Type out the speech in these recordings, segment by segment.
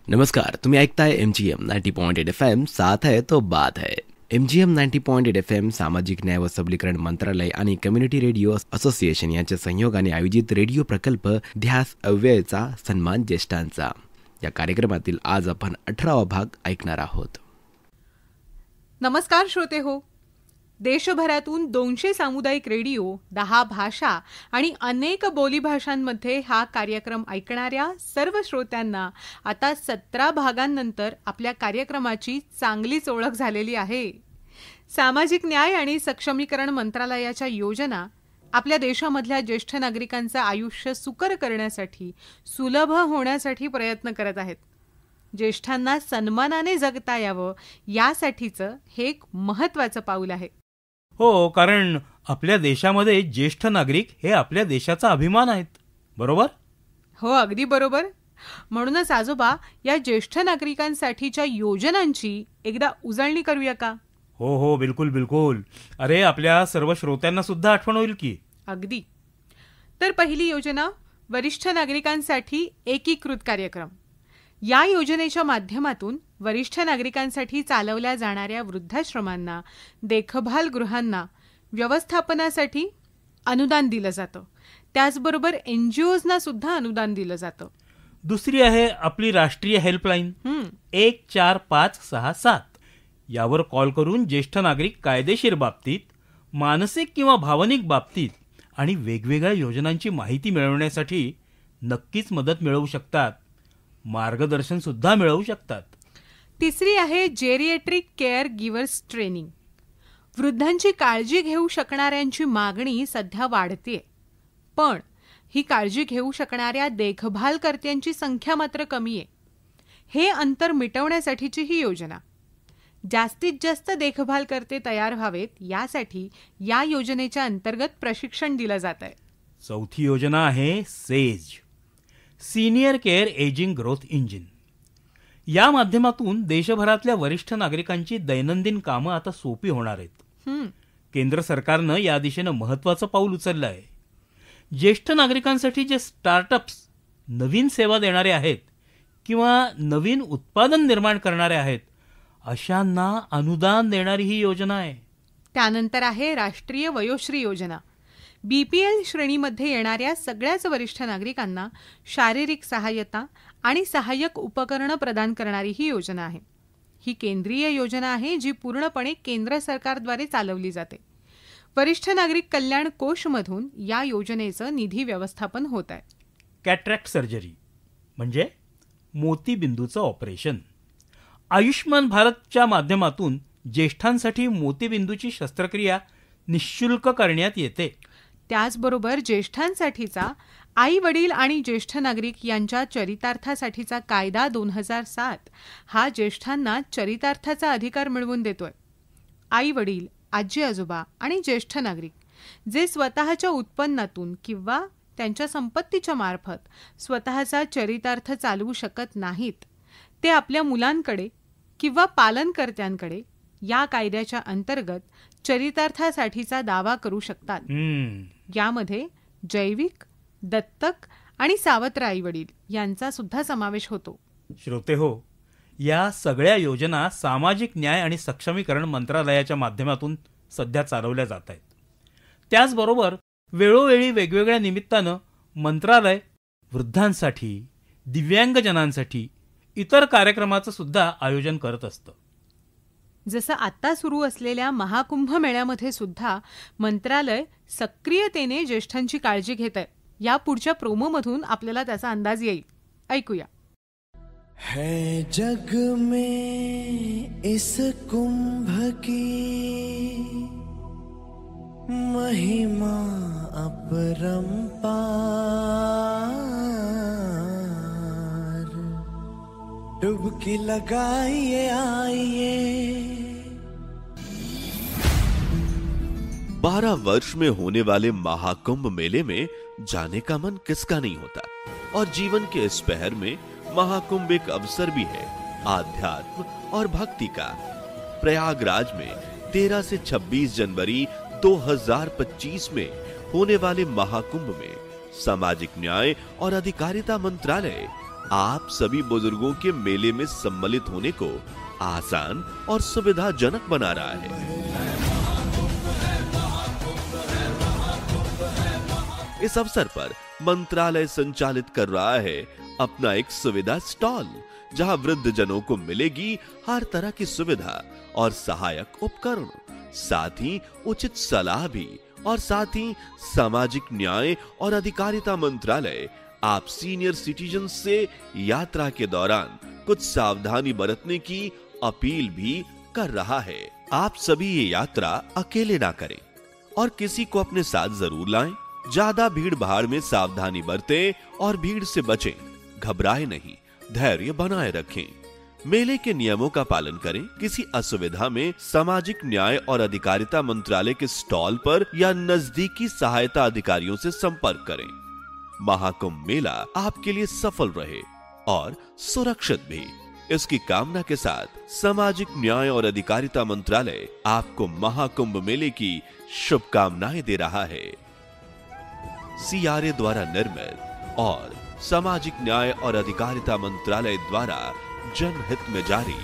नमस्कार, तुम्ही ऐकताय MGM 90.8 FM. साथ है तो बात है. MGM 90.8 FM सामाजिक न्याय व सबलीकरण मंत्रालय आणि कम्युनिटी रेडिओ असोसिएशन यांच्या संयोगाने आयोजित रेडिओ प्रकल्प ध्यास अव्ययचा सन्मान ज्येष्ठांचा या कार्यक्रमातील आज आपण 18वा भाग ऐकणार आहोत. नमस्कार श्रोते हो. देशभरातून 200 सामुदायिक रेडिओ, 10 भाषा आणि अनेक बोलीभाषांमध्ये हा कार्यक्रम ऐकणाऱ्या सर्व श्रोत्यांना आता 17 भागांनंतर आपल्या कार्यक्रमाची चांगलीच ओळख झालेली आहे. सामाजिक न्याय आणि सक्षमीकरण मंत्रालयाच्या योजना आपल्या देशामधल्या ज्येष्ठ नागरिकांचं आयुष्य सुकर करण्यासाठी, सुलभ होण्यासाठी प्रयत्न करत आहेत. ज्येष्ठांना सन्मानाने जगता यावं यासाठीचं हे एक महत्त्वाचं पाऊल आहे. हो, कारण आपल्या देशामध्ये ज्येष्ठ नागरिक हे आपल्या देशाचा अभिमान आहेत. बरोबर? हो, अगदी बरोबर. म्हणूनच आजोबा, या ज्येष्ठ नागरिकांसाठीच्या योजनांची एकदा उजळणी करूया का? हो हो, बिलकुल बिलकुल. अरे, आपल्या सर्व श्रोत्यांना सुद्धा आठवण होईल की. अगदी. तर पहिली योजना, वरिष्ठ नागरिकांसाठी एकीकृत कार्यक्रम. या योजनेच्या माध्यमातून वरिष्ठ नागरिकांसाठी चालवल्या जाणाऱ्या वृद्धाश्रमांना, देखभाल गृहांना व्यवस्थापनासाठी अनुदान दिलं जातं. त्याचबरोबर NGOजना सुद्धा अनुदान दिलं जातं. दुसरी आहे आपली राष्ट्रीय हेल्पलाईन 14567. यावर कॉल करून ज्येष्ठ नागरिक कायदेशीर बाबतीत, मानसिक किंवा भावनिक बाबतीत आणि वेगवेगळ्या योजनांची माहिती मिळवण्यासाठी नक्कीच मदत मिळवू शकतात. मार्गदर्शन सुद्धा मिळवू शकतात. तिसरी आहे जेरिएट्रिक केअर गिव्हर्स ट्रेनिंग. वृद्धांची काळजी घेऊ शकणाऱ्यांची मागणी सध्या वाढतेय, पण ही काळजी घेऊ शकणाऱ्या देखभालकर्त्यांची संख्या मात्र कमी आहे. हे अंतर मिटवण्यासाठीची ही योजना. जास्तीत जास्त देखभालकर्ते तयार व्हावेत यासाठी या योजनेच्या अंतर्गत प्रशिक्षण दिलं जात आहे. चौथी योजना आहे says, senior care ageing growth engine. या माध्यमातून देशभरातल्या वरिष्ठ नागरिकांची दैनंदिन कामं आता सोपी होणार आहेत. केंद्र सरकारनं या दिशेनं महत्त्वाचं पाऊल उचललं आहे. ज्येष्ठ नागरिकांसाठी जे स्टार्टअप्स नवीन सेवा देणारे आहेत किंवा नवीन उत्पादन निर्माण करणारे आहेत, अशांना अनुदान देणारी ही योजना आहे. त्यानंतर आहे राष्ट्रीय वयोश्री योजना. BPL श्रेणीमध्ये येणाऱ्या सगळ्याच वरिष्ठ नागरिकांना शारीरिक सहाय्यता आणि सहाय्यक उपकरणं प्रदान करणारी ही योजना आहे. ही केंद्रीय योजना आहे जी पूर्णपणे केंद्र सरकारद्वारे चालवली जाते. वरिष्ठ नागरिक कल्याण कोषमधून या योजनेचं निधी व्यवस्थापन होत आहे. कॅटरॅक्ट सर्जरी म्हणजे मोतीबिंदूचं ऑपरेशन. आयुष्मान भारतच्या माध्यमातून ज्येष्ठांसाठी मोतीबिंदूची शस्त्रक्रिया निःशुल्क करण्यात येते. त्याचबरोबर ज्येष्ठांसाठीचा आई वडील आणि ज्येष्ठ नागरिक यांच्या चरितार्थासाठीचा कायदा 2007 हा ज्येष्ठांना चरितार्थाचा अधिकार मिळवून देतोय. आई वडील, आजी आजोबा आणि ज्येष्ठ नागरिक जे स्वतःच्या उत्पन्नातून किंवा त्यांच्या संपत्तीच्या मार्फत स्वतःचा चरितार्थ चालवू शकत नाहीत, ते आपल्या मुलांकडे किंवा पालनकर्त्यांकडे या कायद्याच्या अंतर्गत चरितार्थासाठीचा दावा करू शकतात. यामध्ये जैविक, दत्तक आणि सावत्र आई वडील यांचा सुद्धा समावेश होतो. श्रोते हो, या सगळ्या योजना सामाजिक न्याय आणि सक्षमीकरण मंत्रालयाच्या माध्यमातून सध्या चालवल्या जात आहेत. त्याचबरोबर वेळोवेळी वेगवेगळ्या निमित्तानं मंत्रालय वृद्धांसाठी, दिव्यांगजनांसाठी इतर कार्यक्रमाचं सुद्धा आयोजन करत असतं. जसं आता सुरू असलेल्या महाकुंभ मेळ्यामध्ये सुद्धा मंत्रालय सक्रियतेने ज्येष्ठांची काळजी घेत आहे. या पुढच्या प्रोमोमधून आपल्याला त्याचा अंदाज येईल. ऐकूया. है जग में इस कुंभ की महिमा अपरंपार, डुबकी लगाइए आइए. 12 वर्ष में होने वाले महाकुंभ मेले में जाने का मन किसका नहीं होता, और जीवन के इस पहर में महाकुंभ एक अवसर भी है आध्यात्म और भक्ति का. प्रयागराज में 13 से 26 जनवरी 2025 में होने वाले महाकुंभ में सामाजिक न्याय और अधिकारिता मंत्रालय आप सभी बुजुर्गों के मेले में सम्मिलित होने को आसान और सुविधाजनक बना रहा है। इस अवसर पर मंत्रालय संचालित कर रहा है अपना एक सुविधा स्टॉल, जहां वृद्ध जनों को मिलेगी हर तरह की सुविधा और सहायक उपकरण, साथ ही उचित सलाह भी, और साथ ही सामाजिक न्याय और अधिकारिता मंत्रालय आप सीनियर सिटीजन से यात्रा के दौरान कुछ सावधानी बरतने की अपील भी कर रहा है। आप सभी ये यात्रा अकेले ना करें और किसी को अपने साथ जरूर लाएं। ज्यादा भीड़ भाड़ में सावधानी बरतें और भीड़ से बचें। घबराएं नहीं, धैर्य बनाए रखें। मेले के नियमों का पालन करें। किसी असुविधा में सामाजिक न्याय और अधिकारिता मंत्रालय के स्टॉल पर या नजदीकी सहायता अधिकारियों से संपर्क करें। महाकुंभ मेला आपके लिए सफल रहे और सुरक्षित भी। इसकी कामना के साथ सामाजिक न्याय और अधिकारिता मंत्रालय आपको महाकुंभ मेले की शुभकामनाएं दे रहा है। CRA द्वारा निर्मित और सामाजिक न्याय और अधिकारिता मंत्रालय द्वारा जनहित में जारी।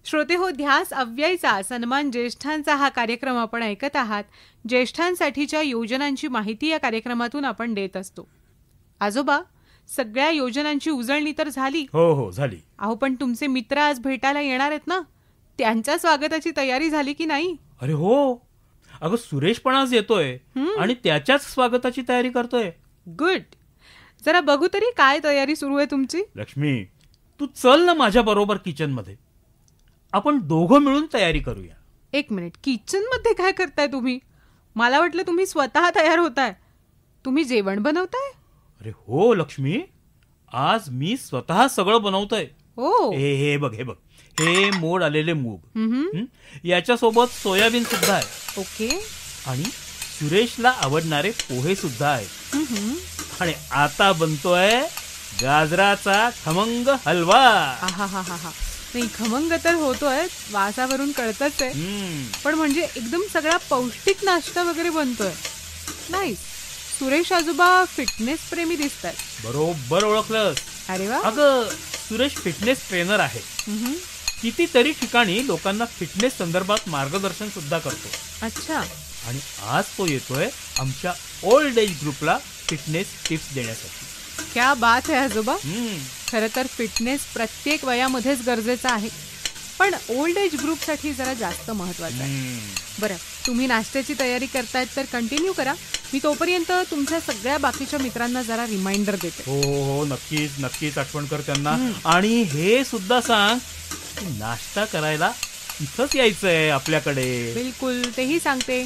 श्रोते हो, ध्यास अव्ययचा सन्मान ज्येष्ठांचा हा कार्यक्रम आपण ऐकत आहात. ज्येष्ठांसाठीच्या योजनांची माहिती या कार्यक्रमातून आपण देत असतो. आजोबा, सगळ्या योजनांची उजळणी तर झाली. हो झाली. अहो, पण तुमचे मित्र आज भेटायला येणार आहेत ना, त्यांच्या स्वागताची तयारी झाली की नाही? अरे हो, अगं सुरेश पण आज येतोय आणि त्याच्याच स्वागताची तयारी करतोय. गुड. जरा बघू तरी काय तयारी सुरू आहे तुमची. लक्ष्मी, तू चल ना माझ्या बरोबर किचन मध्ये. आपण दोघं मिळून तयारी करूया. एक मिनिट, किचन मध्ये काय करताय तुम्ही? मला वाटलं तुम्ही स्वतः तयार होताय. तुम्ही जेवण बनवताय? अरे हो लक्ष्मी, आज मी स्वतः सगळं बनवतोय. हो. हे बघ, हे मोड आलेले मूग, याच्यासोबत सोयाबीन सुद्धा आहे. ओके. आणि सुरेशला आवडणारे पोहे सुद्धा आहेत. आणि आता बनतोय गाजराचा खमंग हलवा. नाही, खमंग तर होतोय, वासावरून कळतच आहे. पण म्हणजे एकदम सगळा पौष्टिक नाश्ता वगैरे बनतोय. नाही, सुरेश आजोबा फिटनेस प्रेमी दिसतात. बरोबर ओळखलंस. अरे वा. अगं, सुरेश फिटनेस ट्रेनर आहे. कितीतरी ठिकाणी लोकांना फिटनेस संदर्भात मार्गदर्शन सुद्धा करतो. अच्छा. आणि आज तो येतोय आमच्या ओल्ड एज ग्रुपला फिटनेस टिप्स देण्यासाठी. क्या बात आहे आजोबा. खरं तर फिटनेस प्रत्येक वयामध्येच गरजेचा आहे, पण ओल्ड एज ग्रुप साठी जरा जास्त महत्वाचं आहे. बरं, तुम्ही नाश्त्याची तयारी करतायत तर कंटिन्यू करा. मी तोपर्यंत तुमच्या सगळ्या बाकीच्या मित्रांना जरा रिमाइंडर देते. हो, नक्कीच आठवण कर त्यांना. आणि हे सुद्धा सांग की नाश्ता करायला इथंच यायचंय आपल्याकडे. बिलकुल, तेही सांगते.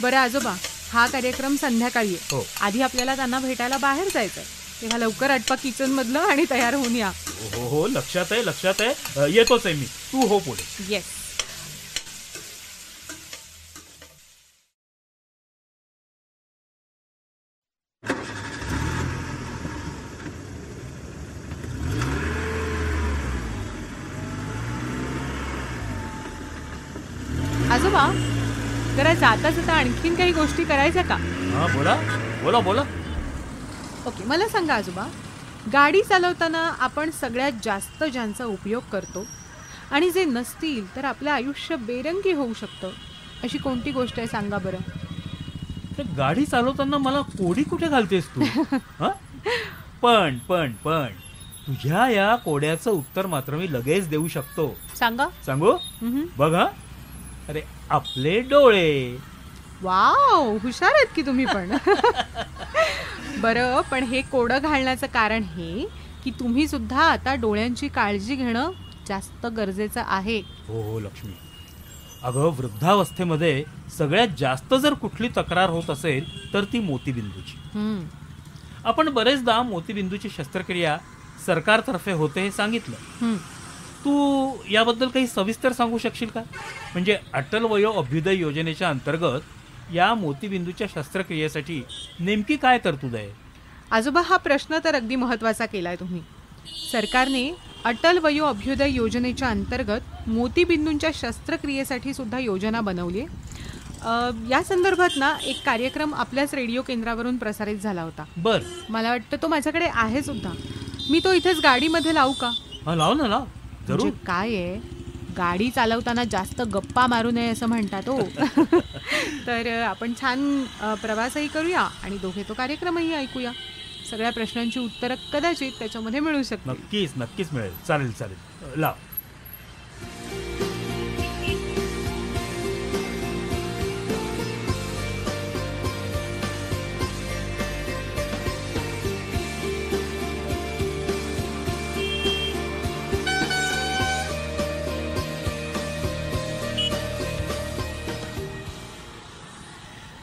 बरं आजोबा, हा कार्यक्रम संध्याकाळी आहे. आधी आपल्याला त्यांना भेटायला बाहेर जायचंय, तेव्हा लवकर आटपा किचन मधलं आणि तयार होऊन या. हो, लक्षात आहे. येतोच आहे मी. तू हो पुढे. येस. आजोबा, जरा जाता जाता आणखीन काही गोष्टी करायच्या का? हा, बोला. ओके, मला सांगा आजोबा, गाडी चालवताना आपण सगळ्यात जास्त ज्यांचा उपयोग करतो आणि जे नसतील तर आपलं आयुष्य बेरंगी होऊ शकतं, अशी कोणती गोष्ट आहे सांगा बरं. गाडी चालवताना मला कोडी कुठे घालतेस तू? पण तुझ्या या कोड्याचं उत्तर मात्र मी लगेच देऊ शकतो. सांगू? बघ हा. अरे, आपले डोळे. वाव, हुशार आहेत की तुम्ही पण. बरं, पण हे कोडं घालण्याचं कारण हे की तुम्ही सुद्धा आता डोळ्यांची काळजी घेणं जास्त गरजेचं आहे. हो लक्ष्मी, अगं वृद्धावस्थेमध्ये सगळ्यात जास्त जर कुठली तक्रार होत असेल तर ती मोतीबिंदूची. आपण बरेचदा मोतीबिंदूची शस्त्रक्रिया सरकारतर्फे होते हे सांगितलं. तू याबद्दल काही सविस्तर सांगू शकशील का? म्हणजे अटल वयो अभ्युदय योजनेच्या अंतर्गत या मोतीबिंदूच्या शस्त्रक्रियेसाठी नेमकी काय तरतूद आहे? आजोबा, हा प्रश्न तर अगदी महत्त्वाचा केलाय तुम्ही. सरकारने अटल वयो अभ्युदय योजनेच्या अंतर्गत मोतीबिंदूंच्या शस्त्रक्रियेसाठी सुद्धा योजना बनवली आहे. या संदर्भात ना एक कार्यक्रम आपल्याच रेडिओ केंद्रावरून प्रसारित झाला होता. बर, मला वाटतं तो माझ्याकडे आहे सुद्धा. मी तो इथेच गाडीमध्ये लावू का? लाव ना, लाव जरूर. म्हणजे काय आहे, गाडी चालवताना जास्त गप्पा मारू नये असं म्हणतात हो. तर आपण छान प्रवासही करूया आणि दोघे तो कार्यक्रमही ऐकूया. सगळ्या प्रश्नांची उत्तरं कदाचित त्याच्यामध्ये मिळू शकतात. नक्कीच नक्कीच मिळेल. चालेल चालेल, लाव.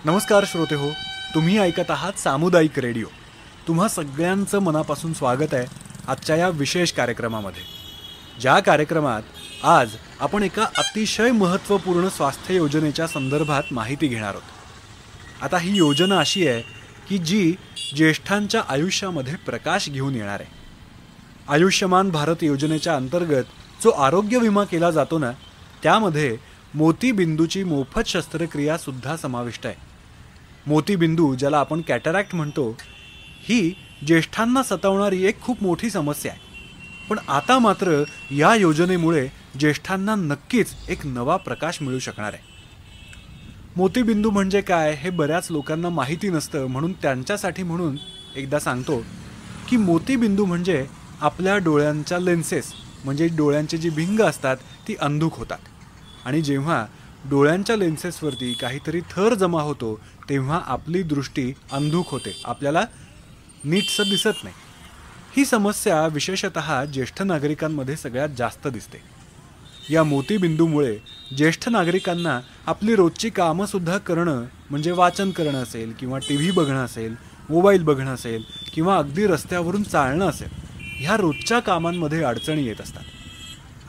नमस्कार श्रोते हो, तुम्ही ऐकत आहात सामुदायिक रेडिओ. तुम्हा सगळ्यांचं मनापासून स्वागत आहे आजच्या या विशेष कार्यक्रमामध्ये, ज्या कार्यक्रमात आज आपण एका अतिशय महत्त्वपूर्ण स्वास्थ्य योजनेच्या संदर्भात माहिती घेणार आहोत. आता ही योजना अशी आहे की जी ज्येष्ठांच्या आयुष्यामध्ये प्रकाश घेऊन येणार आहे. आयुष्यमान भारत योजनेच्या अंतर्गत जो आरोग्य विमा केला जातो ना, त्यामध्ये मोतीबिंदूची मोफत शस्त्रक्रिया सुद्धा समाविष्ट आहे. मोतीबिंदू, ज्याला आपण कॅटरॅक्ट म्हणतो, ही ज्येष्ठांना सतावणारी एक खूप मोठी समस्या आहे. पण आता मात्र या योजनेमुळे ज्येष्ठांना नक्कीच एक नवा प्रकाश मिळू शकणार आहे. मोतीबिंदू म्हणजे काय हे बऱ्याच लोकांना माहिती नसतं, म्हणून त्यांच्यासाठी म्हणून एकदा सांगतो की मोतीबिंदू म्हणजे आपल्या डोळ्यांच्या लेन्सेस, म्हणजे डोळ्यांची जी भिंग असतात ती अंधुक होतात. आणि जेव्हा डोळ्यांच्या लेन्सेसवरती काहीतरी थर जमा होतो तेव्हा आपली दृष्टी अंधुक होते, आपल्याला नीटसं दिसत नाही. ही समस्या विशेषतः ज्येष्ठ नागरिकांमध्ये सगळ्यात जास्त दिसते. या मोतीबिंदूमुळे ज्येष्ठ नागरिकांना आपली रोजची कामंसुद्धा करणं, म्हणजे वाचन करणं असेल किंवा टी व्ही बघणं असेल, मोबाईल बघणं असेल किंवा अगदी रस्त्यावरून चालणं असेल, ह्या रोजच्या कामांमध्ये अडचणी येत असतात.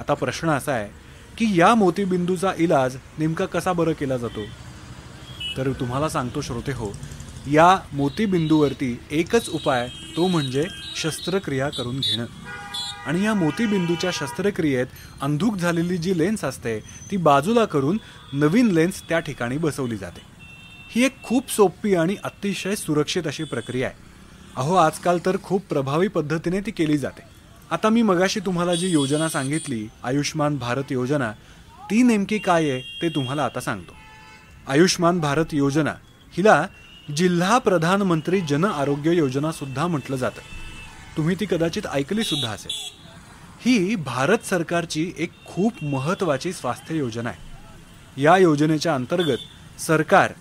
आता प्रश्न असा आहे की या मोतीबिंदूचा इलाज नेमका कसा बरं केला जातो? तर तुम्हाला सांगतो श्रोते हो, या मोतीबिंदूवरती एकच उपाय, तो म्हणजे शस्त्रक्रिया करून घेणं. आणि या मोतीबिंदूच्या शस्त्रक्रियेत अंधुक झालेली जी लेन्स असते ती बाजूला करून नवीन लेन्स त्या ठिकाणी बसवली जाते. ही एक खूप सोपी आणि अतिशय सुरक्षित अशी प्रक्रिया आहे. अहो, आजकाल तर खूप प्रभावी पद्धतीने ती केली जाते. आता मी मगाशी तुम्हाला जी योजना सांगितली, आयुष्मान भारत योजना, ती नेमकी काय आहे ते तुम्हाला आता सांगतो. आयुष्मान भारत योजना हिला जिल्हा प्रधानमंत्री जन आरोग्य योजना सुद्धा म्हटलं जातं. तुम्ही ती कदाचित ऐकली सुद्धा असेल. ही भारत सरकारची एक खूप महत्त्वाची स्वास्थ्य योजना आहे. या योजनेच्या अंतर्गत सरकार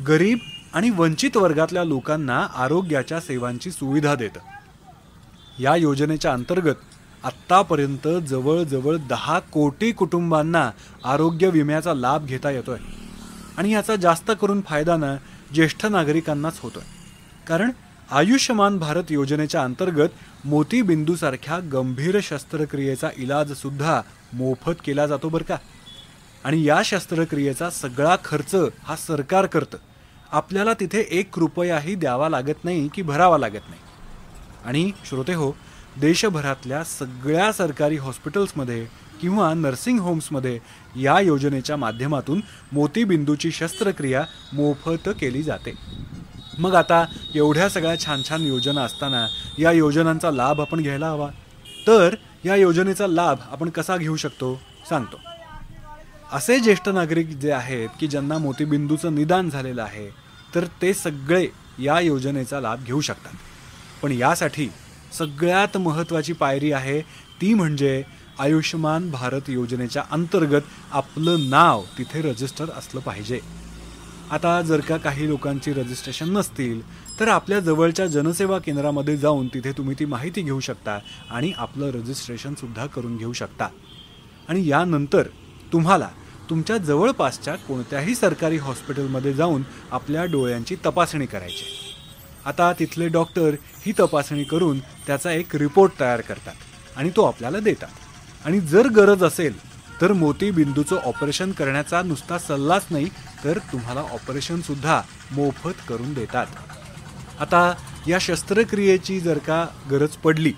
गरीब आणि वंचित वर्गातल्या लोकांना आरोग्याच्या सेवांची सुविधा देतं. या योजनेच्या अंतर्गत आत्तापर्यंत जवळजवळ 10 कोटी कुटुंबांना आरोग्य विम्याचा लाभ घेता येतोय. आणि याचा जास्त करून फायदा ना ज्येष्ठ नागरिकांनाच होतोय, कारण आयुष्यमान भारत योजनेच्या अंतर्गत मोतीबिंदूसारख्या गंभीर शस्त्रक्रियेचा इलाज सुद्धा मोफत केला जातो बरं का. आणि या शस्त्रक्रियेचा सगळा खर्च हा सरकार करतं. आपल्याला तिथे 1 रुपयाही द्यावा लागत नाही की भरावा लागत नाही. आणि श्रोते हो, देशभरातल्या सगळ्या सरकारी हॉस्पिटल्समध्ये किंवा नर्सिंग होम्समध्ये या योजनेच्या माध्यमातून मोतीबिंदूची शस्त्रक्रिया मोफत केली जाते. मग आता एवढ्या सगळ्या छान छान योजना असताना या योजनांचा लाभ आपण घ्यायला हवा. तर या योजनेचा लाभ आपण कसा घेऊ शकतो सांगतो. असे ज्येष्ठ नागरिक जे आहेत की ज्यांना मोतीबिंदूचं निदान झालेलं आहे, तर ते सगळे या योजनेचा लाभ घेऊ शकतात. पण यासाठी सगळ्यात महत्त्वाची पायरी आहे ती म्हणजे आयुष्यमान भारत योजनेच्या अंतर्गत आपलं नाव तिथे रजिस्टर असलं पाहिजे. आता जर का काही लोकांची रजिस्ट्रेशन नसतील तर आपल्या जवळच्या जनसेवा केंद्रामध्ये जाऊन तिथे तुम्ही ती माहिती घेऊ शकता आणि आपलं रजिस्ट्रेशनसुद्धा करून घेऊ शकता. आणि यानंतर तुम्हाला तुमच्या जवळपासच्या कोणत्याही सरकारी हॉस्पिटलमध्ये जाऊन आपल्या डोळ्यांची तपासणी करायची. आता तिथले डॉक्टर ही तपासणी करून त्याचा एक रिपोर्ट तयार करतात आणि तो आपल्याला देतात. आणि जर गरज असेल तर मोतीबिंदूचं ऑपरेशन करण्याचा नुसता सल्लाच नाही, तर तुम्हाला ऑपरेशनसुद्धा मोफत करून देतात. आता या शस्त्रक्रियेची जर का गरज पडली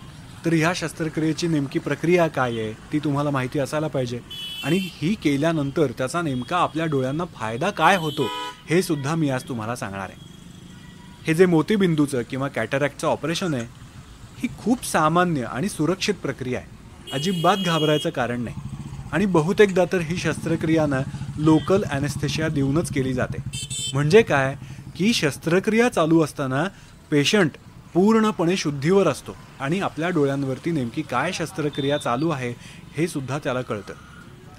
तर ह्या शस्त्रक्रियेची नेमकी प्रक्रिया काय आहे ती तुम्हाला माहिती असायला पाहिजे. आणि ही केल्यानंतर त्याचा नेमका आपल्या डोळ्यांना फायदा काय होतो हे सुद्धा मी आज तुम्हाला सांगणार आहे. हे जे मोतीबिंदूचं किंवा कॅटरॅक्टचं ऑपरेशन आहे, ही खूप सामान्य आणि सुरक्षित प्रक्रिया आहे. अजिबात घाबरायचं कारण नाही. आणि बहुतेकदा तर ही शस्त्रक्रिया ना लोकल ॲनेस्थेशिया देऊनच केली जाते. म्हणजे काय की शस्त्रक्रिया चालू असताना पेशंट पूर्णपणे शुद्धीवर असतो आणि आपल्या डोळ्यांवरती नेमकी काय शस्त्रक्रिया चालू आहे हे सुद्धा त्याला कळतं.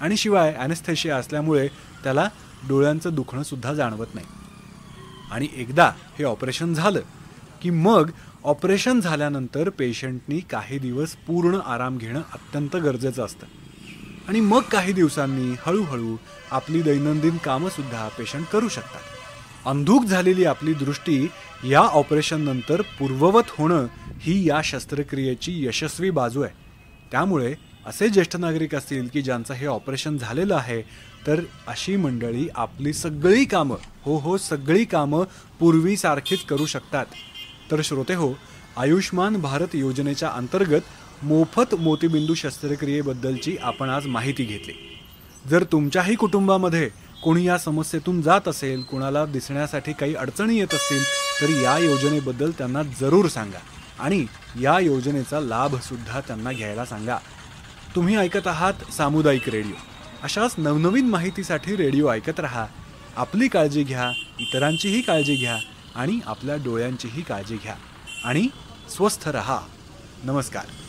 आणि शिवाय ॲनेस्थेशिया असल्यामुळे त्याला डोळ्यांचं दुखणं सुद्धा जाणवत नाही. आणि एकदा हे ऑपरेशन झालं की मग ऑपरेशन झाल्यानंतर पेशंटनी काही दिवस पूर्ण आराम घेणं अत्यंत गरजेचं असतं. आणि मग काही दिवसांनी हळूहळू आपली दैनंदिन कामंसुद्धा पेशंट करू शकतात. अंधुक झालेली आपली दृष्टी या ऑपरेशननंतर पूर्ववत होणं ही या शस्त्रक्रियेची यशस्वी बाजू आहे. त्यामुळे असे ज्येष्ठ नागरिक असतील की ज्यांचं हे ऑपरेशन झालेलं आहे, तर अशी मंडळी आपली सगळी कामं सगळी कामं पूर्वीसारखीच करू शकतात. तर श्रोते हो, आयुष्मान भारत योजनेच्या अंतर्गत मोफत मोतीबिंदू शस्त्रक्रियेबद्दलची आपण आज माहिती घेतली. जर तुमच्याही कुटुंबामध्ये कोणी या समस्येतून जात असेल, कोणाला दिसण्यासाठी काही अडचणी येत असतील, तर या योजनेबद्दल त्यांना जरूर सांगा आणि या योजनेचा लाभसुद्धा त्यांना घ्यायला सांगा. तुम्ही ऐकत आहात सामुदायिक रेडिओ. अशाच नवनवीन माहितीसाठी रेडिओ ऐकत रहा. आपली काळजी घ्या, इतरांचीही काळजी घ्या आणि आपल्या डोळ्यांचीही काळजी घ्या आणि स्वस्थ रहा. नमस्कार.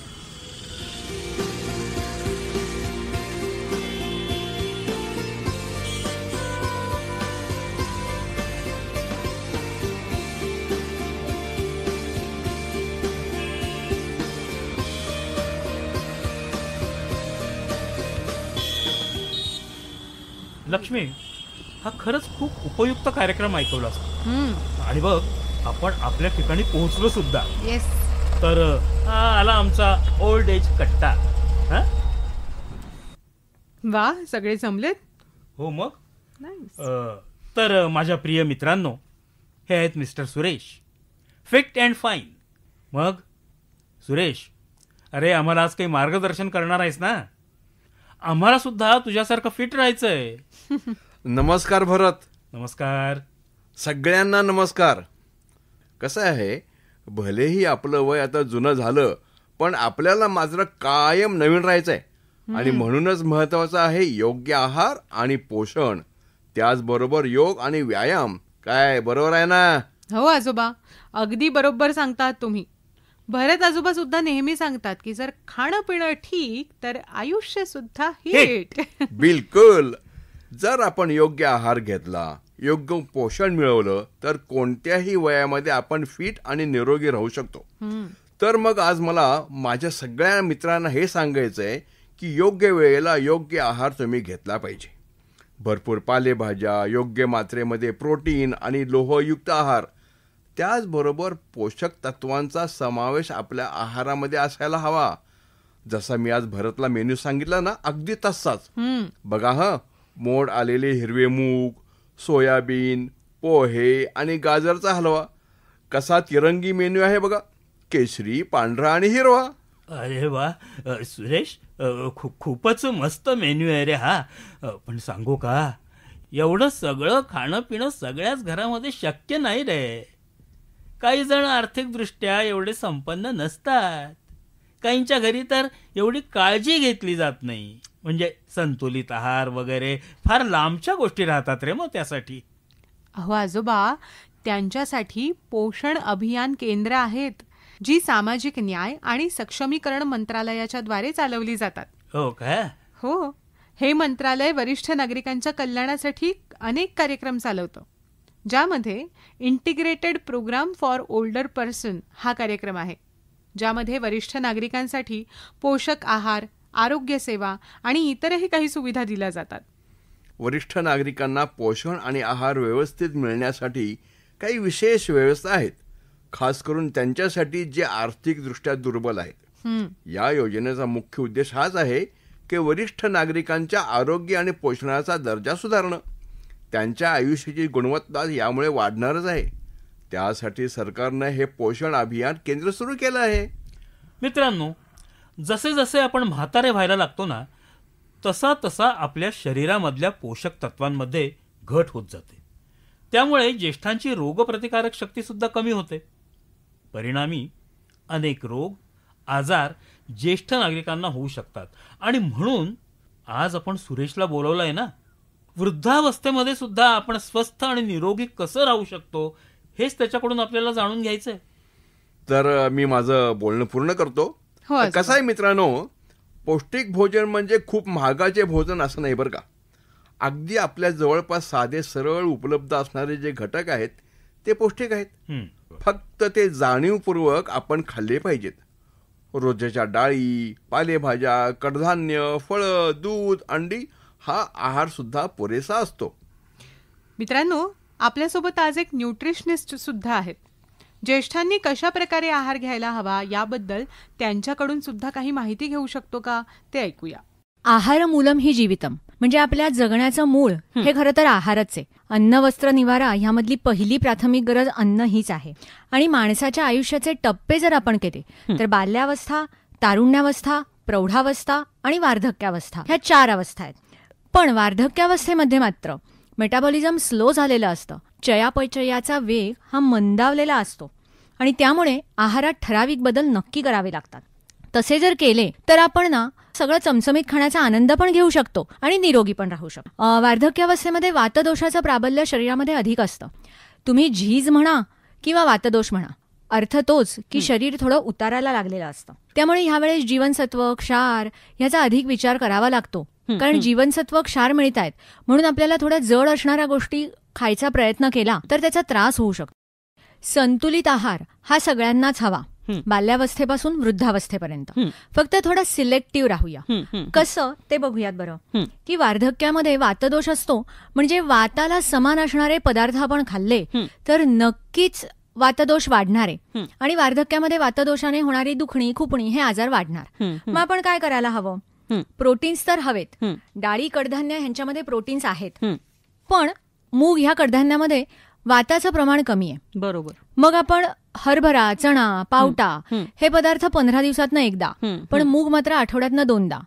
लक्ष्मी, हा खरंच खूप उपयुक्त कार्यक्रम ऐकवलास. आणि बघ, आपण आपल्या ठिकाणी पोहोचलो सुद्धा. येस. तर हा आला आमचा ओल्ड एज कट्टा. वा, सगळे जमलेत. हो मग. नाईस. तर माझ्या प्रिय मित्रांनो, हे आहेत mister Suresh, fit and fine. मग सुरेश, अरे आम्हाला आज काही मार्गदर्शन करणार आहेस ना? आम्हाला सुद्धा तुझ्यासारखं फिट राहायचंय. नमस्कार भरत. नमस्कार. सगळ्यांना नमस्कार. कसं आहे, भलेही आपलं वय आता जुनं झालं, पण आपल्याला मात्र कायम नवीन राहायचंय. आणि म्हणूनच महत्वाचं आहे योग्य आहार आणि पोषण, त्याचबरोबर योग आणि व्यायाम. काय बरोबर आहे ना? हो आजोबा, अगदी बरोबर सांगतात तुम्ही. भरत आजोबा सुद्धा नेहमी सांगतात की जर खाणं पिणं ठीक तर आयुष्य सुद्धा हिट. बिलकुल. जर आपण योग्य आहार घेतला, योग्य पोषण मिळवलं, तर कोणत्याही वयामध्ये आपण फिट आणि निरोगी राहू शकतो. तर मग आज मला माझ्या सगळ्या मित्रांना हे सांगायचंय की योग्य वेळेला योग्य आहार तुम्ही घेतला पाहिजे. भरपूर पालेभाज्या, योग्य मात्रेमध्ये प्रोटीन आणि लोहयुक्त आहार, त्याचबरोबर पोषक तत्वांचा समावेश आपल्या आहारामध्ये असायला हवा. जसा मी आज भरतला मेन्यू सांगितला ना, अगदी तसाच. बघा, मोड आलेले हिरवे मूग, सोयाबीन, पोहे आणि गाजरचा हलवा. कसा तिरंगी मेन्यू आहे बघा, केशरी, पांढरा आणि हिरवा. अरे वा सुरेश, खूपच मस्त मेन्यू आहे रे हा. पण सांगू का, एवढं सगळं खाणं पिणं सगळ्याच घरामध्ये शक्य नाही रे. काही जण आर्थिकदृष्ट्या एवढे संपन्न नसतात. काहींच्या घरी तर एवढी काळजी घेतली जात नाही. म्हणजे संतुलित आहार वगैरे फार लांबच्या गोष्टी राहतात रे मग त्यासाठी. अहो आजोबा, त्यांच्यासाठी पोषण अभियान केंद्र आहेत, जी सामाजिक न्याय आणि सक्षमीकरण मंत्रालयाच्या द्वारे चालवली जातात. हो का? हो. हे मंत्रालय वरिष्ठ नागरिकांच्या कल्याणासाठी अनेक कार्यक्रम चालवतं, ज्यामध्ये integrated program for older person हा कार्यक्रम आहे, ज्यामध्ये वरिष्ठ नागरिकांसाठी पोषक आहार, आरोग्य सेवा आणि इतरही काही सुविधा दिल्या जातात. वरिष्ठ नागरिकांना पोषण आणि आहार व्यवस्थित मिळण्यासाठी काही विशेष व्यवस्था आहेत, खास करून त्यांच्यासाठी जे आर्थिकदृष्ट्या दुर्बल आहेत. या योजनेचा मुख्य उद्देश हाच आहे की वरिष्ठ नागरिकांच्या आरोग्य आणि पोषणाचा दर्जा सुधारणं. त्यांच्या आयुष्याची गुणवत्ता यामुळे वाढणारच आहे. त्यासाठी सरकारनं हे पोषण अभियान केंद्र सुरू केलं आहे. मित्रांनो, जसे जसे आपण म्हातारे व्हायला लागतो ना, तसा तसा आपल्या शरीरामधल्या पोषक तत्वांमध्ये घट होत जाते. त्यामुळे ज्येष्ठांची रोगप्रतिकारक शक्ती सुद्धा कमी होते. परिणामी अनेक रोग आजार ज्येष्ठ नागरिकांना होऊ शकतात. आणि म्हणून आज आपण सुरेशला बोलवलंय ना. वृद्धावस्थेमध्ये सुद्धा आपण स्वस्थ आणि निरोगी कसं राहू शकतो हेच त्याच्याकडून आपल्याला जाणून घ्यायचंय. तर मी माझं बोलणं पूर्ण करतो. कसं आहे मित्रांनो, पौष्टिक भोजन म्हणजे खूप महागाचे भोजन असं नाही बरं का. अगदी आपल्या जवळपास साधे सरळ उपलब्ध असणारे जे घटक आहेत ते पौष्टिक आहेत. फक्त ते जाणीवपूर्वक आपण खाल्ले पाहिजेत. रोजच्या डाळी, पालेभाज्या, कडधान्य, फळं, दूध, अंडी हा आहार सुद्धा पुरेसा असतो. मित्रांनो, आपल्यासोबत आज एक न्यूट्रिशनिस्ट सुद्धा आहेत. ज्येष्ठांनी कशा प्रकारे आहार घ्यायला हवा याबद्दल त्यांच्याकडून सुद्धा काही माहिती घेऊ शकतो का, ते ऐकूया. आहारमूलम ही जीवितम म्हणजे आपल्या जगण्याचं मूळ हे खरं तर आहारच आहे. अन्न वस्त्र निवारा ह्यामधली पहिली प्राथमिक गरज अन्न हीच आहे. आणि माणसाच्या आयुष्याचे टप्पे जर आपण केले तर बाल्यावस्था, तारुण्यावस्था, प्रौढावस्था आणि वार्धक्यावस्था ह्या 4 अवस्था आहेत. पण वार्धक्यावस्थेमध्ये मात्र मेटाबॉलिझम स्लो झालेलं असतं. चयापचयाचा वेग हा मंदावलेला असतो आणि त्यामुळे आहारात ठराविक बदल नक्की करावे लागतात. तसे जर केले तर आपण ना सगळं चमचमीत खाण्याचा आनंद पण घेऊ शकतो आणि निरोगी पण राहू शकतो. वार्धक्यावस्थेमध्ये वातदोषाचं प्राबल्य शरीरामध्ये अधिक असतं. तुम्ही झीज म्हणा किंवा वातदोष म्हणा, अर्थ तोच की शरीर थोडं उतारायला लागलेलं असतं. त्यामुळे ह्यावेळेस जीवनसत्व, क्षार ह्याचा अधिक विचार करावा लागतो. कारण जीवनसत्व, क्षार मिळत आहेत म्हणून आपल्याला थोड्या जड असणाऱ्या गोष्टी खायचा प्रयत्न केला तर त्याचा त्रास होऊ शकतो. संतुलित आहार हा सगळ्यांनाच हवा, बाल्यावस्थेपासून वृद्धावस्थेपर्यंत. फक्त थोडं सिलेक्टिव्ह राहूया. कसं ते बघूयात बरं. की वार्धक्यामध्ये वातदोष असतो म्हणजे वाताला समान असणारे पदार्थ आपण खाल्ले तर नक्कीच वातदोष वाढणार आहे आणि वार्धक्यामध्ये वातदोषाने होणारी दुखणी, खुपणी हे आजार वाढणार. मग आपण काय करायला हवं? प्रोटीन्स तर हवेत. डाळी, कडधान्य ह्यांच्यामध्ये प्रोटीन्स आहेत. पण मूग ह्या कडधान्यामध्ये वाताचं प्रमाण कमी आहे. बरोबर. मग आपण हरभरा, चणा, पावटा हे पदार्थ 15 दिवसातनं एकदा, पण मूग मात्र आठवड्यातनं 2दा.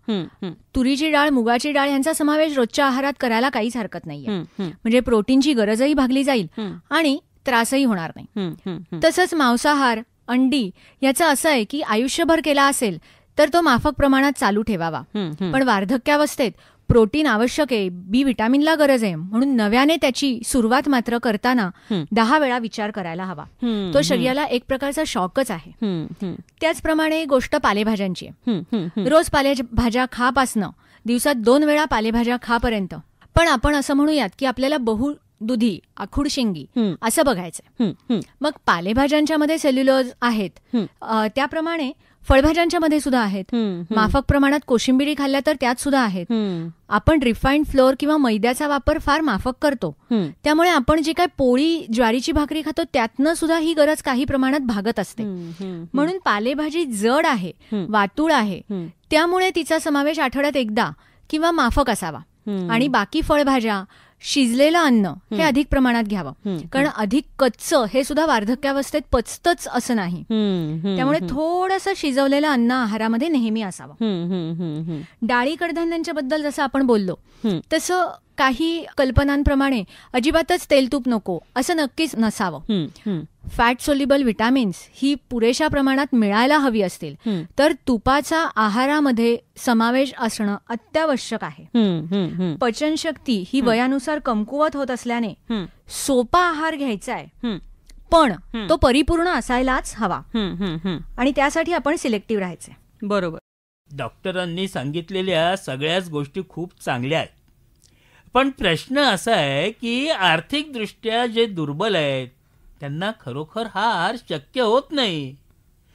तुरीची डाळ, मुगाची डाळ यांचा समावेश रोजच्या आहारात करायला काहीच हरकत नाहीये. म्हणजे प्रोटीनची गरजही भागली जाईल आणि त्रासही होणार नाही. तसंच मांसाहार, अंडी याचं असं आहे की आयुष्यभर केला असेल तर तो माफक प्रमाणात चालू ठेवावा. पण वार्धक्यावस्थेत प्रोटीन आवश्यक आहे, बी विटामिनला गरज आहे म्हणून नव्याने त्याची सुरुवात मात्र करताना 10 वेळा विचार करायला हवा. तो शरीराला एक प्रकारचा शॉकच आहे. त्याचप्रमाणे गोष्ट पालेभाज्यांची आहे. रोज पालेभाज्या खापासनं दिवसात 2 वेळा पालेभाज्या खापर्यंत. पण आपण असं म्हणूयात की आपल्याला बहुदुधी, आखूड शेंगी असं बघायचंय. मग पालेभाज्यांच्या मध्ये सेल्युलोज आहेत, त्याप्रमाणे फळभाज्यांच्या मध्ये सुद्धा आहेत. माफक प्रमाणात कोशिंबिरी खाल्ल्या तर त्यात सुद्धा आहेत. आपण रिफाईंड फ्लोअर किंवा मैद्याचा वापर फार माफक करतो. त्यामुळे आपण जी काय पोळी, ज्वारीची भाकरी खातो त्यातनं सुद्धा ही गरज काही प्रमाणात भागत असते. म्हणून पालेभाजी जड आहे, वातूळ आहे, त्यामुळे तिचा समावेश आठवड्यात एकदा किंवा माफक असावा. आणि बाकी फळभाज्या, शिजलेलं अन्न हे अधिक प्रमाणात घ्यावं. कारण अधिक कच्चं हे सुद्धा वार्धक्यावस्थेत पचतच असं नाही. त्यामुळे थोडंसं शिजवलेलं अन्न आहारामध्ये नेहमी असावं. डाळी, कडधान्यांच्या बद्दल जसं आपण बोललो तसं काही कल्पनांप्रमाणे अजिबातच तेल, तूप नको असं नक्कीच नसावं. फॅट सोल्युबल विटामिन्स ही पुरेशा प्रमाणात मिळायला हवी असतील तर तुपाचा आहारामध्ये समावेश असणं अत्यावश्यक आहे. पचनशक्ती ही वयानुसार कमकुवत होत असल्याने सोपा आहार घ्यायचा आहे, पण तो परिपूर्ण असायलाच हवा आणि त्यासाठी आपण सिलेक्टिव्ह राहायचंय. बरोबर. डॉक्टरांनी सांगितलेल्या सगळ्याच गोष्टी खूप चांगल्या आहेत. पण प्रश्न असा आहे की आर्थिकदृष्ट्या जे दुर्बल आहेत त्यांना खरोखर हा आहार शक्य होत नाही.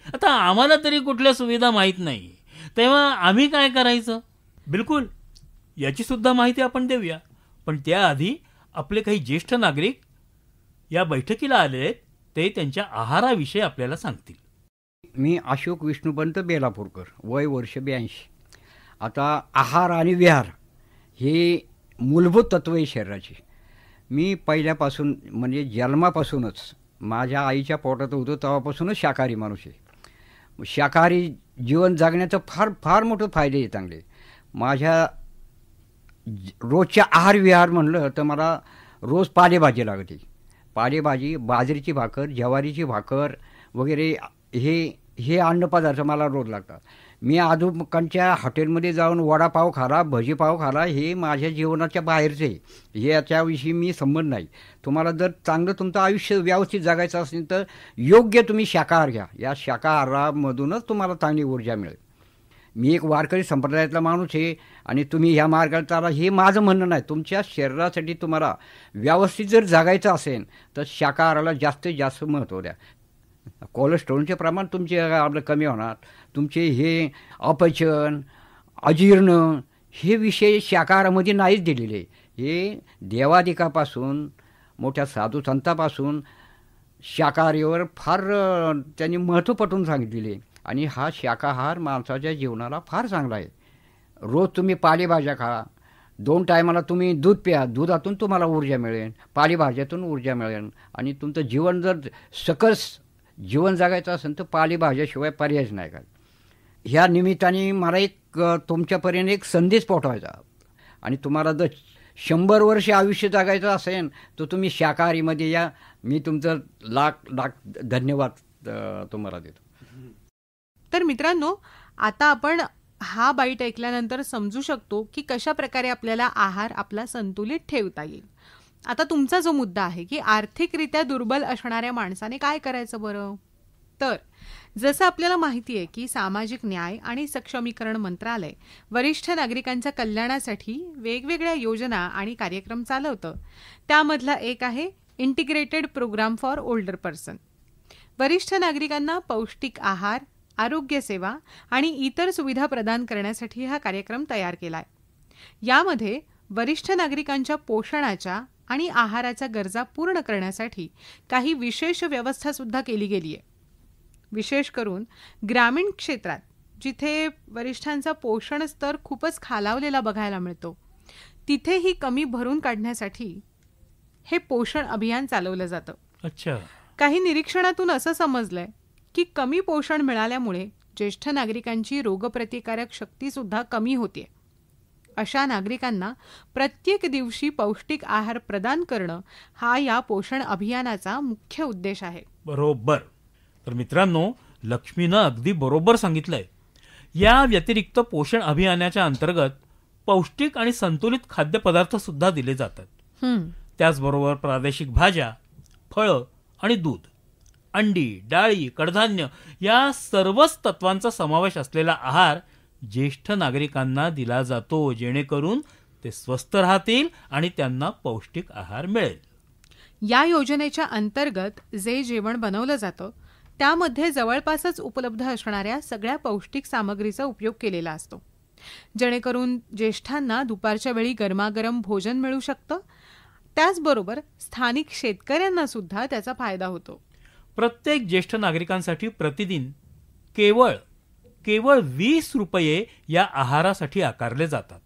आता आम्हाला तरी कुठल्या सुविधा माहीत नाही, तेव्हा आम्ही काय करायचं? बिलकुल, याची सुद्धा माहिती आपण देऊया. पण त्याआधी आपले काही ज्येष्ठ नागरिक या बैठकीला आले आहेत, ते त्यांच्या आहाराविषयी आपल्याला सांगतील. मी अशोक विष्णुपंत बेलापूरकर, वय वर्ष 82. आता आहार आणि विहार हे मूलभूत तत्व आहे शरीराची. मी पहिल्यापासून म्हणजे जन्मापासूनच माझ्या आईच्या पोटात होतो तेव्हापासूनच शाकाहारी माणूस आहे. शाकाहारी जीवन जगण्याचं फार फार मोठं फायदे आहे चांगले. माझ्या रोजच्या आहार विहार म्हणलं तर मला रोज पालेभाजी लागते. पालेभाजी, बाजरीची भाकर, ज्वारीची भाकर वगैरे हे अन्नपदार्थ मला रोज लागतात. मी आजूबाजूच्या हॉटेलमध्ये जाऊन वडापाव खाला, भजीपाव खाला, हे माझ्या जीवनाच्या बाहेरचे, हे याच्याविषयी मी संबंध नाही. तुम्हाला जर चांगलं तुमचं आयुष्य व्यवस्थित जगायचं असेल तर योग्य तुम्ही शाकाहार घ्या. या शाकाहारामधूनच तुम्हाला चांगली ऊर्जा मिळेल. मी एक वारकरी संप्रदायातला माणूस आहे आणि तुम्ही ह्या मार्गाला चाला हे माझं म्हणणं नाही. तुमच्या शरीरासाठी तुम्हाला व्यवस्थित जर जगायचं असेल तर शाकाहाराला जास्तीत जास्त महत्त्व द्या. कोलेस्ट्रॉलचे प्रमाण तुमचे आपलं कमी होणार. तुमचे हे अपचन, अजीर्ण हे विषय शाकाहारामध्ये नाहीच दिलेले. हे देवादिकापासून मोठ्या साधू संतापासून शाकाहारीवर फार त्यांनी महत्त्व पटवून सांगितलेले आणि हा शाकाहार माणसाच्या जीवनाला फार चांगला आहे. रोज तुम्ही पालेभाज्या खा, 2 टायमाला तुम्ही दूध प्या, दुधातून तुम्हाला ऊर्जा मिळेल, पालेभाज्यातून ऊर्जा मिळेल आणि तुमचं जीवन जर सकस जीवन जगायचं असेल तर पालेभाज्याशिवाय पर्यायच नाही. काय ह्या निमित्ताने मला एक तुमच्यापर्यंत एक संदेश पाठवायचा आणि तुम्हाला जर 100 वर्ष आयुष्य जगायचं असेल तर तुम्ही शाकाहारीमध्ये या. मी तुमचं लाख धन्यवाद तुम्हाला देतो. तर मित्रांनो, आता आपण हा बाईट ऐकल्यानंतर समजू शकतो की कशा प्रकारे आपल्याला आहार आपला संतुलित ठेवता येईल. आता तुमचा जो मुद्दा आहे की आर्थिकरित्या दुर्बल असणाऱ्या माणसाने काय करायचं बरं, तर जसं आपल्याला माहिती आहे की सामाजिक न्याय आणि सक्षमीकरण मंत्रालय वरिष्ठ नागरिकांच्या कल्याणासाठी वेगवेगळ्या योजना आणि कार्यक्रम चालवतं. त्यामधला एक आहे integrated program for older person. वरिष्ठ नागरिकांना पौष्टिक आहार, आरोग्य सेवा आणि इतर सुविधा प्रदान करण्यासाठी हा कार्यक्रम तयार केलाय. यामध्ये वरिष्ठ नागरिकांच्या पोषणाच्या आणि आहाराच्या गरजा पूर्ण करण्यासाठी काही विशेष व्यवस्था सुद्धा केली गेली आहे. विशेष करून ग्रामीण क्षेत्रात जिथे वरिष्ठांचा पोषण स्तर खूपच खालावलेला बघायला मिळतो, तिथे ही कमी भरून काढण्यासाठी हे पोषण अभियान चालवलं जातं. अच्छा. काही निरीक्षणातून असं समजलंय की कमी पोषण मिळाल्यामुळे ज्येष्ठ नागरिकांची रोगप्रतिकारक शक्ती सुद्धा कमी होते. अशा नागरिकांना प्रत्येक दिवशी पौष्टिक आहार प्रदान करणं हा या पोषण अभियानाचा मुख्य उद्देश आहे. बरोबर. तर मित्रांनो, लक्ष्मीनं अगदी बरोबर सांगितलंय. या व्यतिरिक्त पोषण अभियानाच्या अंतर्गत पौष्टिक आणि संतुलित खाद्यपदार्थ सुद्धा दिले जातात. त्याचबरोबर प्रादेशिक भाज्या, फळं आणि दूध, अंडी, डाळी, कडधान्य या सर्वच तत्वांचा समावेश असलेला आहार ज्येष्ठ नागरिकांना दिला जातो, जेणेकरून ते स्वस्थ राहतील आणि त्यांना पौष्टिक आहार मिळेल. या योजनेच्या अंतर्गत जे जेवण बनवलं जातं त्यामध्ये जवळपासच उपलब्ध असणाऱ्या सगळ्या पौष्टिक सामग्रीचा उपयोग केलेला असतो, जेणेकरून ज्येष्ठांना दुपारच्या वेळी गरमागरम भोजन मिळू शकतं. त्याचबरोबर स्थानिक शेतकऱ्यांना सुद्धा त्याचा फायदा होतो. प्रत्येक ज्येष्ठ नागरिकांसाठी प्रतिदिन केवळ 20 रुपये या आहारासाठी आकारले जातात.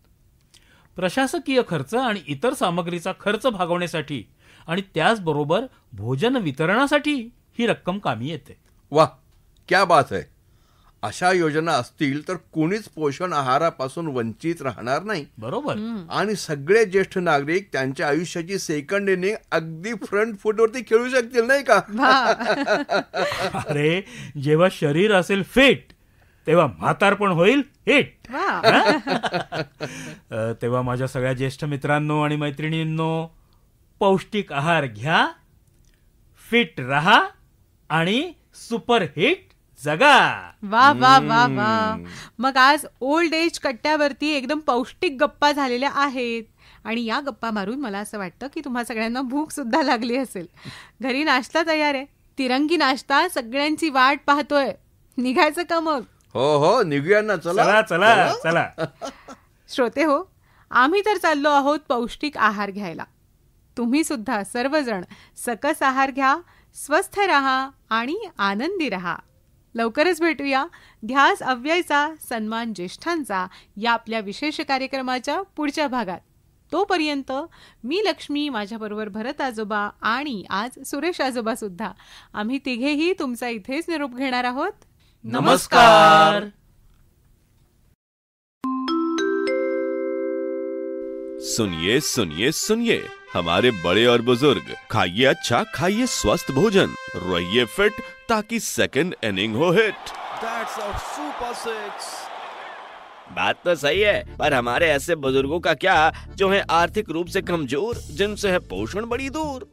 प्रशासकीय खर्च आणि इतर सामग्रीचा खर्च भागवण्यासाठी आणि त्याचबरोबर भोजन वितरणासाठी ही रक्कम कामी येते. वाह, क्या बात है. अशा योजना असतील तर कोणीच पोषण आहारापासून वंचित राहणार नाही. बरोबर. आणि सगळे ज्येष्ठ नागरिक त्यांच्या आयुष्याची सेकंड इनिंग अगदी फ्रंट फुटवरती खेळू शकतील, नाही का? अरे, जेव्हा शरीर असेल फिट तेव्हा म्हातारपण होईल हिट. तेव्हा माझ्या सगळ्या ज्येष्ठ मित्रांनो आणि मैत्रिणींनो, पौष्टिक आहार घ्या, फिट रहा आणि सुपरहिट जगा. वा वा वा वा. मग आज ओल्ड एज कट्ट्यावरती एकदम पौष्टिक गप्पा झालेल्या आहेत आणि या गप्पा मारून मला असं वाटतं की तुम्हा सगळ्यांना भूक सुद्धा लागली असेल. घरी नाश्ता तयार आहे, तिरंगी नाश्ता सगळ्यांची वाट पाहतोय. निघायचं का मग? हो, निघूया ना. चला चला चला. श्रोते हो, आम्ही तर चाललो आहोत पौष्टिक आहार घ्यायला. तुम्ही सुद्धा सर्वजण सकस आहार घ्या, स्वस्थ राहा आणि आनंदी राहा. लवकरच भेटूया ध्यास अव्ययचा सन्मान ज्येष्ठांचा या आपल्या विशेष कार्यक्रमाच्या पुढच्या भागात. तोपर्यंत मी लक्ष्मी, माझ्याबरोबर भरत आजोबा आणि आज सुरेश आजोबा सुद्धा, आम्ही तिघेही तुमचा इथेच निरोप घेणार आहोत. नमस्कार. सुनिए सुनिए सुनिए, हमारे बड़े और बुजुर्ग, खाइए अच्छा, खाइए स्वस्थ भोजन, रहिए फिट ताकि सेकंड इनिंग हो हिट। That's our Super 6. बात तो सही है, पर हमारे ऐसे बुजुर्गों का क्या जो हैं आर्थिक रूप से कमजोर, जिनसे है पोषण बड़ी दूर।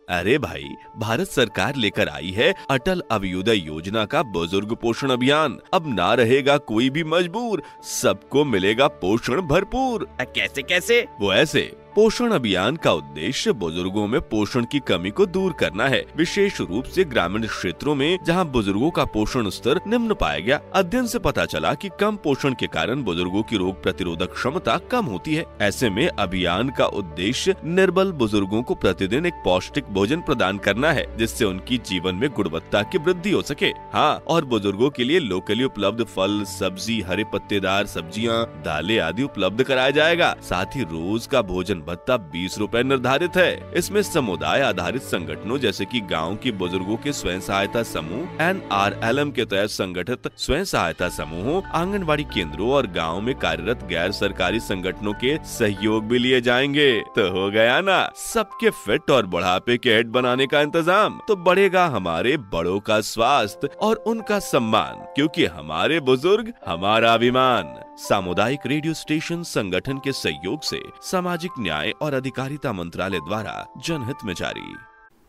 अरे भाई, भारत सरकार लेकर आई है अटल अभ्युदय योजना का बुजुर्ग पोषण अभियान। अब ना रहेगा कोई भी मजबूर, सबको मिलेगा पोषण भरपूर। कैसे कैसे? वो ऐसे, पोषण अभियान का उद्देश्य बुजुर्गों में पोषण की कमी को दूर करना है, विशेष रूप से ग्रामीण क्षेत्रों में जहां बुजुर्गों का पोषण स्तर निम्न पाया गया। अध्ययन से पता चला कि कम पोषण के कारण बुजुर्गों की रोग प्रतिरोधक क्षमता कम होती है। ऐसे में अभियान का उद्देश्य निर्बल बुजुर्गों को प्रतिदिन एक पौष्टिक भोजन प्रदान करना है, जिससे उनकी जीवन में गुणवत्ता की वृद्धि हो सके। हाँ, और बुजुर्गों के लिए लोकली उपलब्ध फल, सब्जी, हरे पत्तेदार सब्जियां, दालें आदि उपलब्ध कराया जाएगा। साथ ही रोज का भोजन भत्ता 20 रुपए निर्धारित है। इसमें समुदाय आधारित संगठनों जैसे कि गांव के बुजुर्गों के स्वयं सहायता समूह, NRLM के तहत संगठित स्वयं सहायता समूहों, आंगनबाड़ी केंद्रों और गांव में कार्यरत गैर सरकारी संगठनों के सहयोग भी लिए जाएंगे। तो हो गया ना सबके फिट और बुढ़ापे के हेड बनाने का इंतजाम। तो बढ़ेगा हमारे बड़ों का स्वास्थ्य और उनका सम्मान, क्योंकि हमारे बुजुर्ग हमारा अभिमान। सामुदायिक रेडियो स्टेशन संगठन के सहयोग से सामाजिक न्याय और अधिकारिता मंत्रालय द्वारा जनहित में जारी।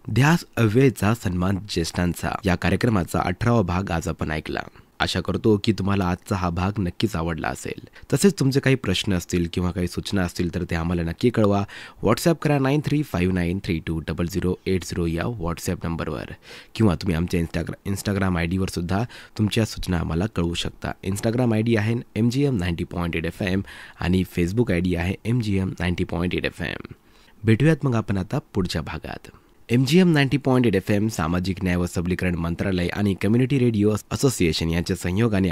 ध्यास अव्ययचा सन्मान ज्येष्ठांचा या कार्यक्रमाचा 18वा भाग आज आपण ऐकला। आशा करतो की तुम्हाला आजचा हा भाग नक्कीच आवडला असेल। तसेच तुमचे काही प्रश्न असतील किंवा काही सूचना असतील तर ते आम्हाला नक्की कळवा। व्हॉट्सॲप करा 9359320080 या व्हॉट्सॲप नंबरवर, किंवा तुम्ही आमच्या इंस्टाग्राम ID वर सुद्धा तुमच्या सूचना आम्हाला कळवू शकता। इंस्टाग्राम ID आहे MGM90.8 FM आणि फेसबुक ID आहे MGM90.8 FM। भेटूयात मग आपण आता पुढच्या भागात। MGM90.8 FM सामाजिक न्याय व सबलीकरण मंत्रालय आणि कम्युनिटी रेडिओ असोसिएशन यांच्या संयोगाने